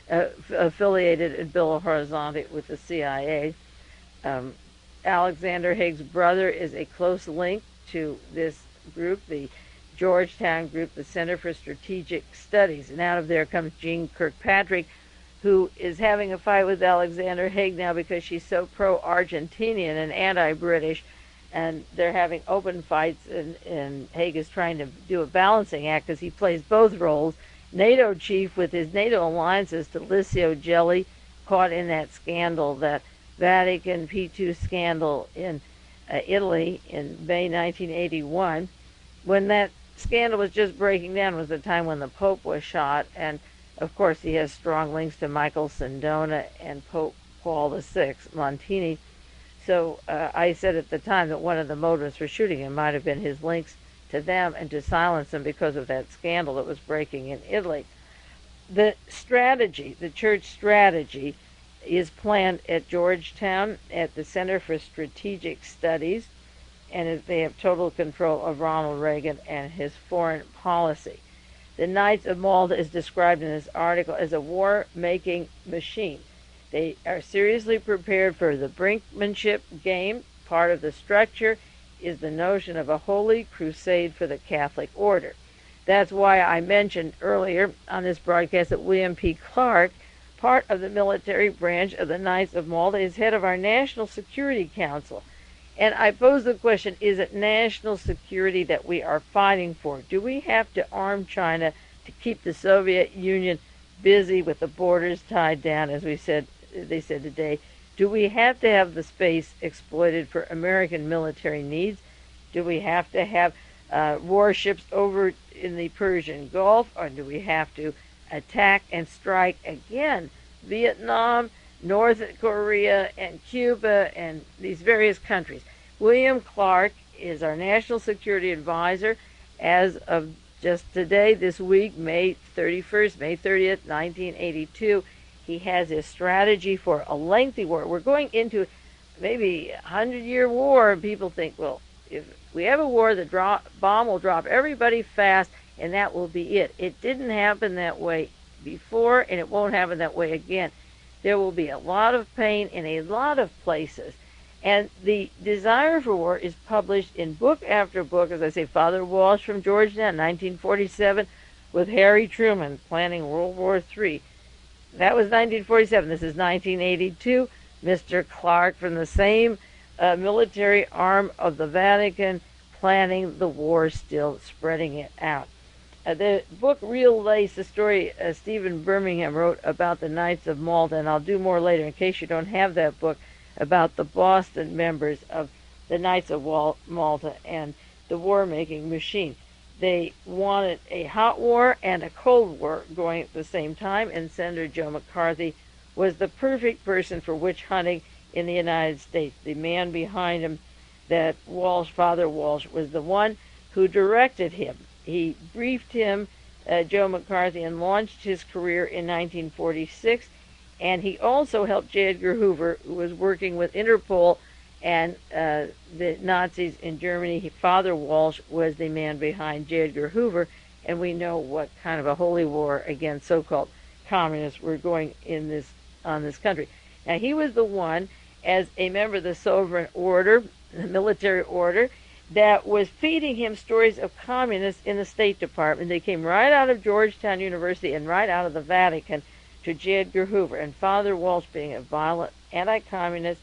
affiliated in Belo Horizonte with the CIA. Alexander Haig's brother is a close link to this group, the Georgetown group, the Center for Strategic Studies. And out of there comes Jean Kirkpatrick, who is having a fight with Alexander Haig now because she's so pro-Argentinian and anti-British, and they're having open fights, and Haig is trying to do a balancing act because he plays both roles. NATO chief with his NATO alliances to Licio Gelli, caught in that scandal, that Vatican P2 scandal in Italy in May 1981. When that scandal was just breaking down was the time when the Pope was shot, and of course he has strong links to Michael Sindona and Pope Paul VI, Montini. So I said at the time that one of the motives for shooting him might have been his links to them and to silence them because of that scandal that was breaking in Italy. The strategy, the church strategy, is planned at Georgetown at the Center for Strategic Studies, and they have total control of Ronald Reagan and his foreign policy. The Knights of Malta is described in this article as a war-making machine. They are seriously prepared for the brinkmanship game. Part of the structure is the notion of a holy crusade for the Catholic order. That's why I mentioned earlier on this broadcast that William P. Clark, part of the military branch of the Knights of Malta, is head of our National Security Council. And I pose the question, is it national security that we are fighting for? Do we have to arm China to keep the Soviet Union busy with the borders tied down, as they said today? Do we have to have the space exploited for American military needs? Do we have to have warships over in the Persian Gulf, or do we have to attack and strike again Vietnam, North Korea, and Cuba, and these various countries? William Clark is our National Security Advisor as of just today, this week, May 31st, May 30th, 1982. He has his strategy for a lengthy war. We're going into maybe a 100-year war, and people think, well, if we have a war, the bomb will drop everybody fast, and that will be it. It didn't happen that way before, and it won't happen that way again. There will be a lot of pain in a lot of places. And the desire for war is published in book after book. As I say, Father Walsh from Georgetown, 1947, with Harry Truman planning World War III. That was 1947. This is 1982. Mr. Clark from the same military arm of the Vatican, planning the war, still spreading it out. The book Real Lace, the story Stephen Birmingham wrote about the Knights of Malta, and I'll do more later in case you don't have that book, about the Boston members of the Knights of Malta and the war-making machine. They wanted a hot war and a cold war going at the same time, and Senator Joe McCarthy was the perfect person for witch hunting in the United States. The man behind him, that Walsh, Father Walsh, was the one who directed him. he briefed him, Joe McCarthy, and launched his career in 1946. And he also helped J. Edgar Hoover, who was working with Interpol and the Nazis in Germany. Father Walsh was the man behind J. Edgar Hoover, and we know what kind of a holy war against so-called communists were going on this country. Now, he was the one, as a member of the Sovereign Order, the military order, that was feeding him stories of communists in the State Department. They came right out of Georgetown University and right out of the Vatican to J. Edgar Hoover. And Father Walsh, being a violent anti-communist,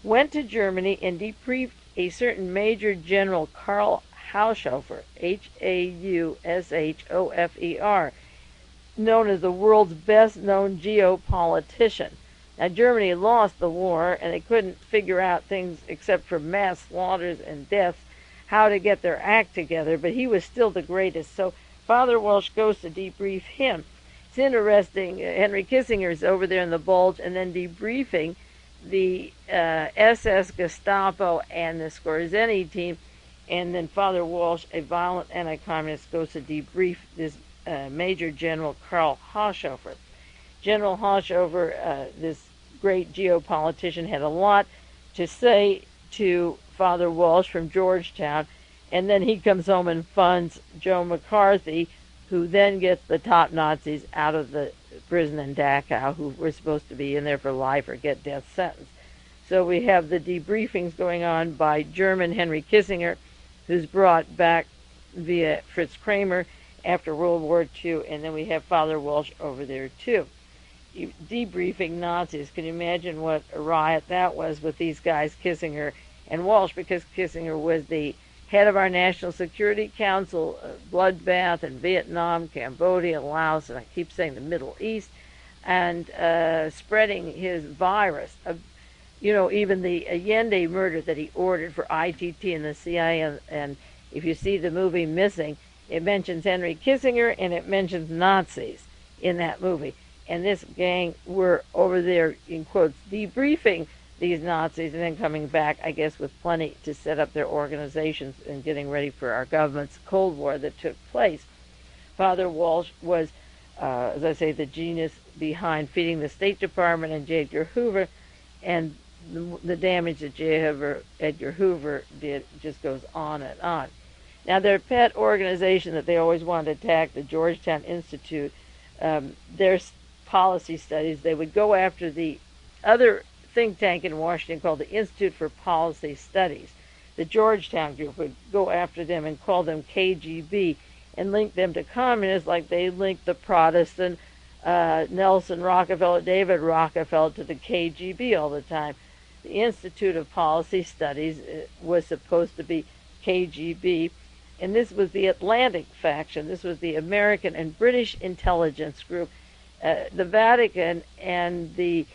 went to Germany and debriefed a certain Major General Karl Haushofer, Haushofer, known as the world's best-known geopolitician. Now, Germany lost the war, and they couldn't figure out things except for mass slaughters and deaths, how to get their act together, but he was still the greatest. So Father Walsh goes to debrief him. It's interesting, Henry Kissinger's over there in the Bulge, and then debriefing the SS, Gestapo, and the Skorzeny team, and then Father Walsh, a violent anti-communist, goes to debrief this Major General Karl Haushofer. General Haushofer, this great geopolitician, had a lot to say to Father Walsh from Georgetown, and then he comes home and funds Joe McCarthy, who then gets the top Nazis out of the prison in Dachau, who were supposed to be in there for life or get death sentence. So we have the debriefings going on by German Henry Kissinger, who's brought back via Fritz Kramer after World War II, and then we have Father Walsh over there too, debriefing Nazis. Can you imagine what a riot that was with these guys, Kissinger and Walsh, because Kissinger was the head of our National Security Council, bloodbath in Vietnam, Cambodia, Laos, and I keep saying the Middle East, and spreading his virus. Even the Allende murder that he ordered for ITT and the CIA, and if you see the movie Missing, it mentions Henry Kissinger and it mentions Nazis in that movie. And this gang were over there, in quotes, debriefing these Nazis and then coming back, I guess, with plenty to set up their organizations and getting ready for our government's Cold War that took place. Father Walsh was, as I say, the genius behind feeding the State Department and J. Edgar Hoover, and the damage that J. Edgar Hoover did just goes on and on. Now, their pet organization that they always wanted to attack, the Georgetown Institute, their policy studies, they would go after the other think tank in Washington called the Institute for Policy Studies. The Georgetown group would go after them and call them KGB and link them to communists like they linked the Protestant Nelson Rockefeller, David Rockefeller, to the KGB all the time. The Institute of Policy Studies was supposed to be KGB, and this was the Atlantic faction. This was the American and British intelligence group. The Vatican and the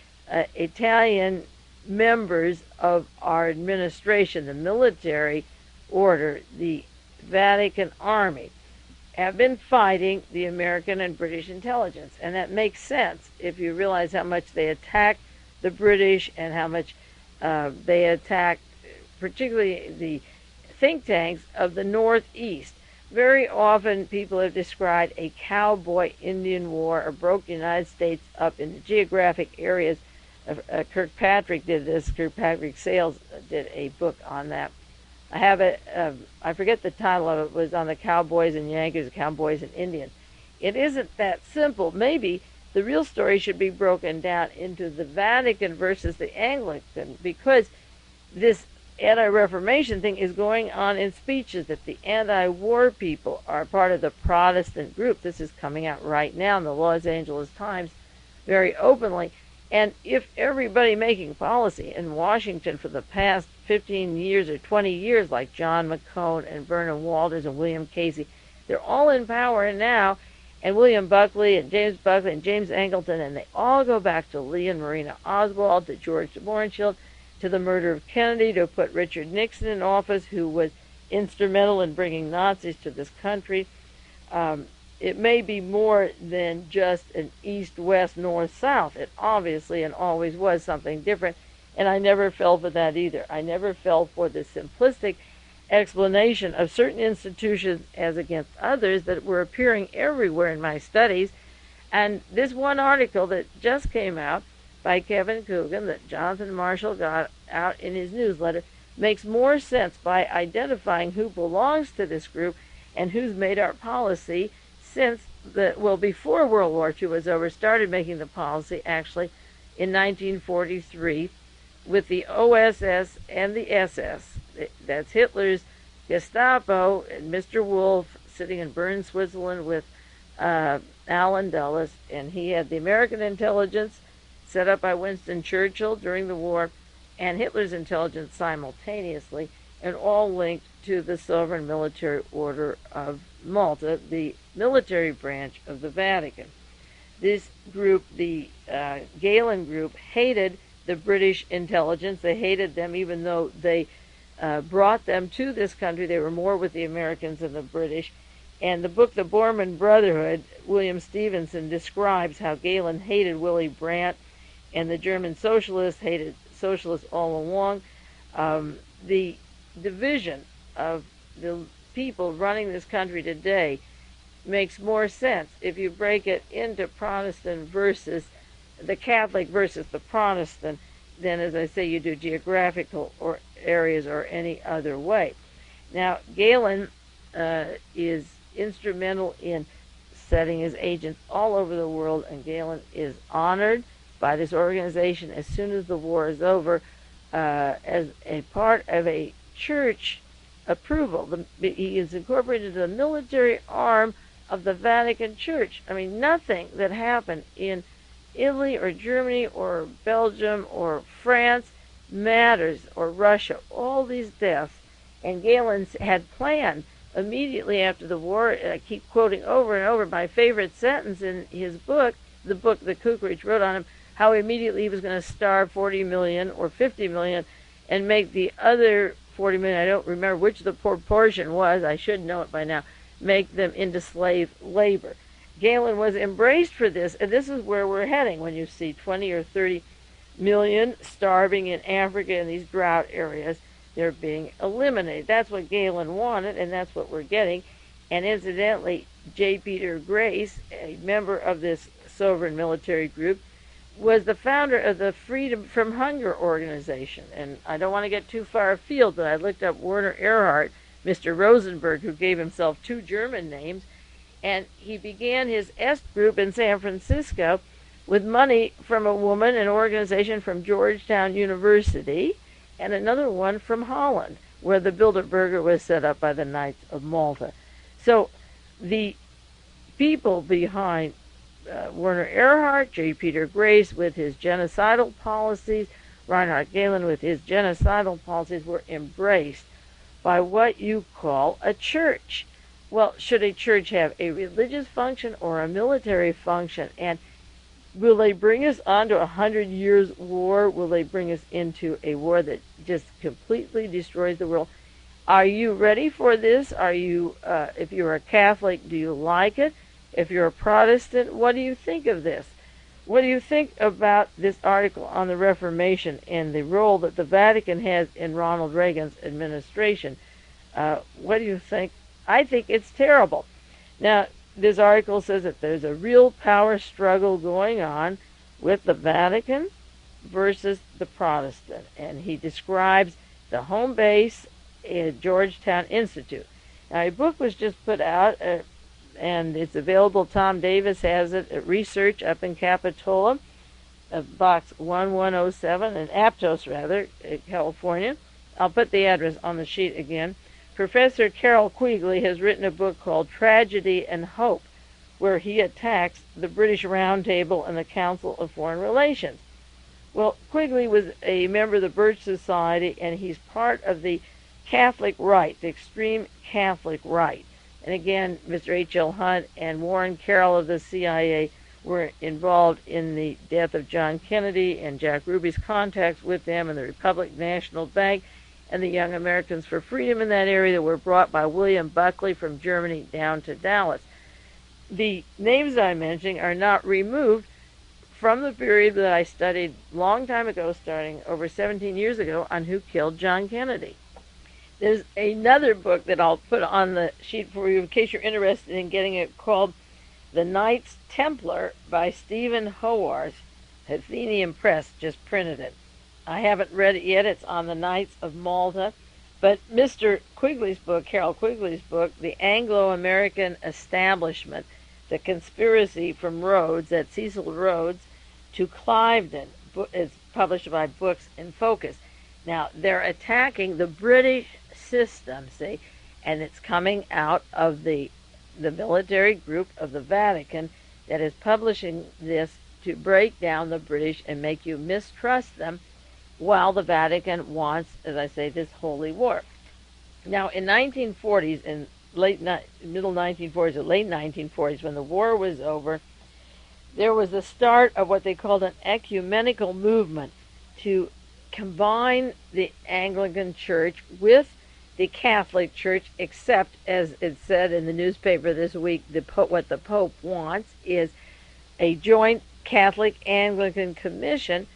Italian members of our administration, the military order, the Vatican Army, have been fighting the American and British intelligence. And that makes sense if you realize how much they attacked the British and how much they attacked particularly the think tanks of the Northeast. Very often people have described a cowboy-Indian war or broke the United States up into geographic areas. Kirkpatrick did this. Kirkpatrick Sales did a book on that. I have it, I forget the title of it, was on the Cowboys and Yankees, the Cowboys and Indians. It isn't that simple. Maybe the real story should be broken down into the Vatican versus the Anglican, because this anti-Reformation thing is going on in speeches that the anti-war people are part of the Protestant group. This is coming out right now in the Los Angeles Times very openly. And if everybody making policy in Washington for the past 15 years or 20 years, like John McCone and Vernon Walters and William Casey, they're all in power now, and William Buckley and James Angleton, and they all go back to Lee and Marina Oswald, to George de Mohrenschildt, to the murder of Kennedy, to put Richard Nixon in office, who was instrumental in bringing Nazis to this country. It may be more than just an east-west, north-south. It obviously and always was something different, and I never fell for that either. I never fell for the simplistic explanation of certain institutions as against others that were appearing everywhere in my studies. And this one article that just came out by Kevin Coogan that Jonathan Marshall got out in his newsletter makes more sense by identifying who belongs to this group and who's made our policy since before World War II was over, started making the policy actually in 1943 with the OSS and the SS. That's Hitler's Gestapo and Mr. Wolf sitting in Bern, Switzerland with Allen Dulles, and he had the American intelligence set up by Winston Churchill during the war and Hitler's intelligence simultaneously, and all linked to the Sovereign Military Order of Malta, the military branch of the Vatican. This group, the Galen group, hated the British intelligence. They hated them even though they brought them to this country. They were more with the Americans than the British. And the book, The Borman Brotherhood, William Stevenson describes how Galen hated Willy Brandt and the German socialists hated socialists all along. The division of the people running this country today makes more sense if you break it into Protestant versus the Catholic versus the Protestant than, as I say, you do geographical or areas or any other way. Now, Galen is instrumental in setting his agents all over the world, and Galen is honored by this organization as soon as the war is over as a part of a church approval. He is incorporated into the military arm of the Vatican Church. I mean, nothing that happened in Italy or Germany or Belgium or France matters, or Russia. All these deaths, and Galen had planned immediately after the war. I keep quoting over and over my favorite sentence in his book, the book that Kukridge wrote on him, how immediately he was going to starve 40 million or 50 million and make the other 40 million, I don't remember which the proportion was, I should know it by now, make them into slave labor. Galen was embraced for this, and this is where we're heading when you see 20 or 30 million starving in Africa in these drought areas. They're being eliminated. That's what Galen wanted, and that's what we're getting. And incidentally, J. Peter Grace, a member of this sovereign military group, was the founder of the Freedom from Hunger organization. And I don't want to get too far afield, but I looked up Werner Erhard, Mr. Rosenberg, who gave himself two German names, and he began his Est group in San Francisco with money from a woman, an organization from Georgetown University, and another one from Holland, where the Bilderberger was set up by the Knights of Malta. So the people behind Werner Erhard, J. Peter Grace with his genocidal policies, Reinhard Galen with his genocidal policies, were embraced by what you call a church. Well, should a church have a religious function or a military function? And will they bring us onto 100 years war? Will they bring us into a war that just completely destroys the world? Are you ready for this? Are you, if you're a Catholic, do you like it? If you're a Protestant, what do you think of this? What do you think about this article on the Reformation and the role that the Vatican has in Ronald Reagan's administration? What do you think? I think it's terrible. Now, this article says that there's a real power struggle going on with the Vatican versus the Protestant, and he describes the home base at Georgetown Institute. Now, a book was just put out, and it's available. Tom Davis has it at Research up in Capitola, box 1107, in Aptos, rather, California. I'll put the address on the sheet again. Professor Carol Quigley has written a book called Tragedy and Hope, where he attacks the British Round Table and the Council of Foreign Relations. Well, Quigley was a member of the Birch Society, and he's part of the Catholic right, the extreme Catholic right. And again, Mr. H.L. Hunt and Warren Carroll of the CIA were involved in the death of John Kennedy and Jack Ruby's contacts with them and the Republic National Bank and the Young Americans for Freedom in that area that were brought by William Buckley from Germany down to Dallas. The names I'm mentioning are not removed from the period that I studied a long time ago, starting over 17 years ago, on who killed John Kennedy. There's another book that I'll put on the sheet for you in case you're interested in getting it, called The Knights Templar by Stephen Howarth. Athenian Press just printed it. I haven't read it yet. It's on the Knights of Malta. But Mr. Quigley's book, Harold Quigley's book, The Anglo-American Establishment, The Conspiracy from Rhodes, at Cecil Rhodes, to Cliveden. It's published by Books in Focus. Now, they're attacking the British system, see, and it's coming out of the military group of the Vatican that is publishing this to break down the British and make you mistrust them, while the Vatican wants, as I say, this holy war. Now, in 1940s, in middle 1940s or late 1940s, when the war was over, there was the start of what they called an ecumenical movement to combine the Anglican Church with the Catholic Church, except, as it said in the newspaper this week, what the Pope wants is a joint Catholic-Anglican commission,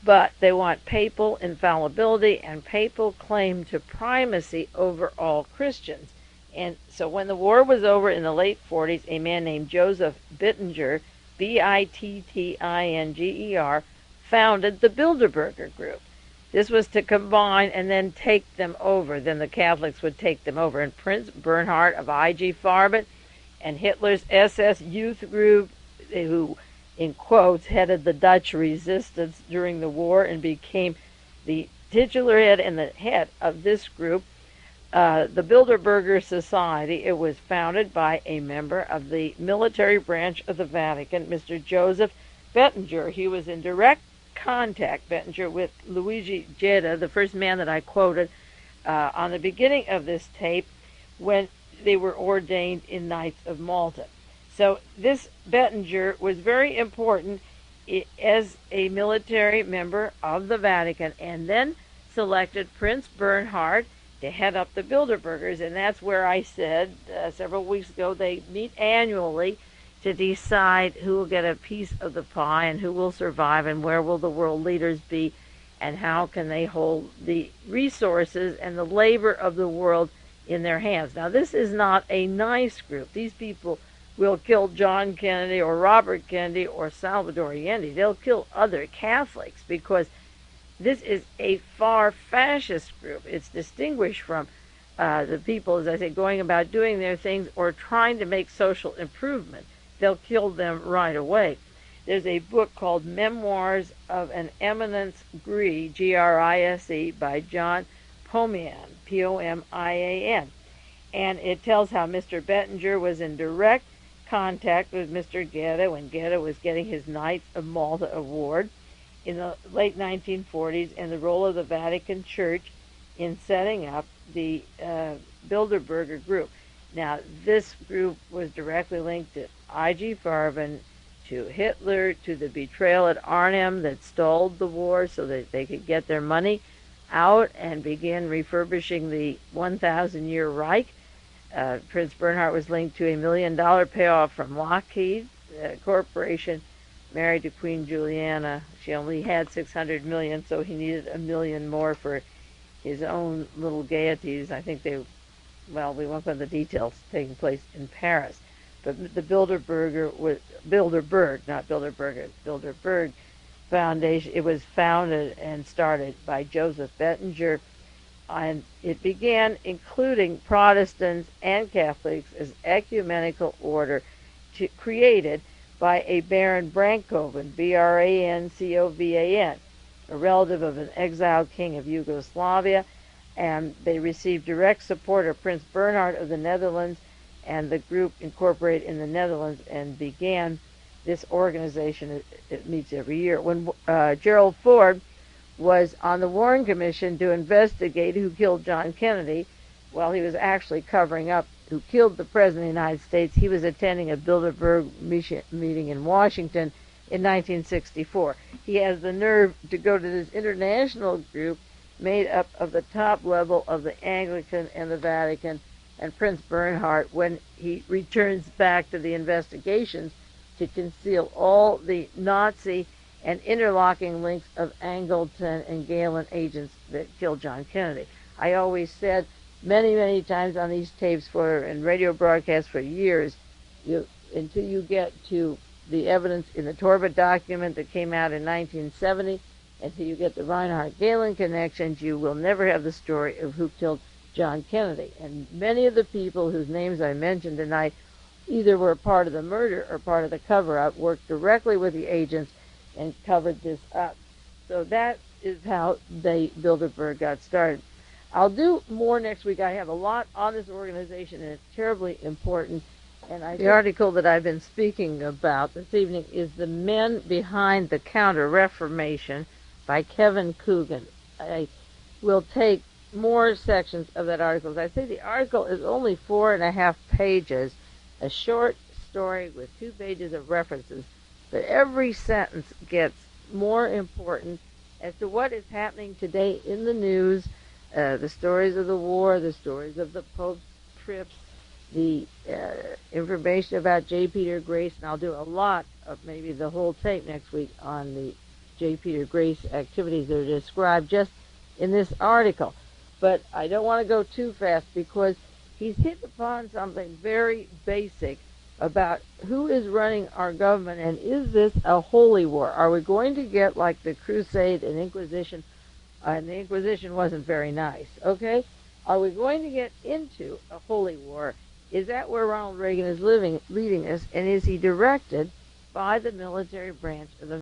but they want papal infallibility and papal claim to primacy over all Christians. And so when the war was over in the late 40s, a man named Joseph Bittinger, Bittinger, founded the Bilderberger Group. This was to combine and then take them over. Then the Catholics would take them over. And Prince Bernhard of I.G. Farben and Hitler's SS youth group, who, in quotes, headed the Dutch resistance during the war and became the titular head and the head of this group, the Bilderberger Society. It was founded by a member of the military branch of the Vatican, Mr. Joseph Bettinger. He was in direct contact, Bettinger, with Luigi Gedda, the first man that I quoted on the beginning of this tape, when they were ordained in Knights of Malta. So this Bettinger was very important as a military member of the Vatican, and then selected Prince Bernhard to head up the Bilderbergers. And that's where I said several weeks ago they meet annually to decide who will get a piece of the pie and who will survive and where will the world leaders be and how can they hold the resources and the labor of the world in their hands. Now, this is not a nice group. These people will kill John Kennedy or Robert Kennedy or Salvador Allende. They'll kill other Catholics because this is a far fascist group. It's distinguished from the people, as I say, going about doing their things or trying to make social improvement. They'll kill them right away. There's a book called Memoirs of an Eminence Grise, Grise, by John Pomian, Pomian. And it tells how Mr. Bettinger was in direct contact with Mr. Gedda when Gedda was getting his Knights of Malta award in the late 1940s, and the role of the Vatican Church in setting up the Bilderberger Group. Now, this group was directly linked to I.G. Farben, to Hitler, to the betrayal at Arnhem that stalled the war so that they could get their money out and begin refurbishing the 1,000-year Reich. Prince Bernhard was linked to $1 million payoff from Lockheed Corporation, married to Queen Juliana. She only had $600 million, so he needed $1 million more for his own little gaieties. I think we won't go into the details, taking place in Paris. But the Bilderberg Foundation, it was founded and started by Joseph Bettinger, and it began including Protestants and Catholics as ecumenical order created by a Baron Brankovan, Brancovan, a relative of an exiled king of Yugoslavia, and they received direct support of Prince Bernhard of the Netherlands, and the group incorporated in the Netherlands and began this organization. It meets every year. When Gerald Ford was on the Warren Commission to investigate who killed John Kennedy, while he was actually covering up who killed the President of the United States, he was attending a Bilderberg meeting in Washington in 1964. He has the nerve to go to this international group made up of the top level of the Anglican and the Vatican and Prince Bernhard when he returns back to the investigations to conceal all the Nazi and interlocking links of Angleton and Galen agents that killed John Kennedy. I always said many, many times on these tapes and radio broadcasts for years, until you get to the evidence in the Torba document that came out in 1970, until you get the Reinhardt-Gehlen connections, you will never have the story of who killed John Kennedy. And many of the people whose names I mentioned tonight either were part of the murder or part of the cover-up, worked directly with the agents and covered this up. So that is how Bilderberg got started. I'll do more next week. I have a lot on this organization, and it's terribly important. And the article that I've been speaking about this evening is The Men Behind the Counter-Reformation by Kevin Coogan. I will take more sections of that article. As I say, the article is only 4.5 pages, a short story with 2 pages of references, but every sentence gets more important as to what is happening today in the news, the stories of the war, the stories of the Pope's trips, the information about J. Peter Grace, and I'll do a lot of maybe the whole tape next week on the J. Peter Grace activities that are described just in this article. But I don't want to go too fast because he's hit upon something very basic about who is running our government, and is this a holy war? Are we going to get like the Crusade and Inquisition? And the Inquisition wasn't very nice, okay? Are we going to get into a holy war? Is that where Ronald Reagan is leading us, and is he directed by the military branch of the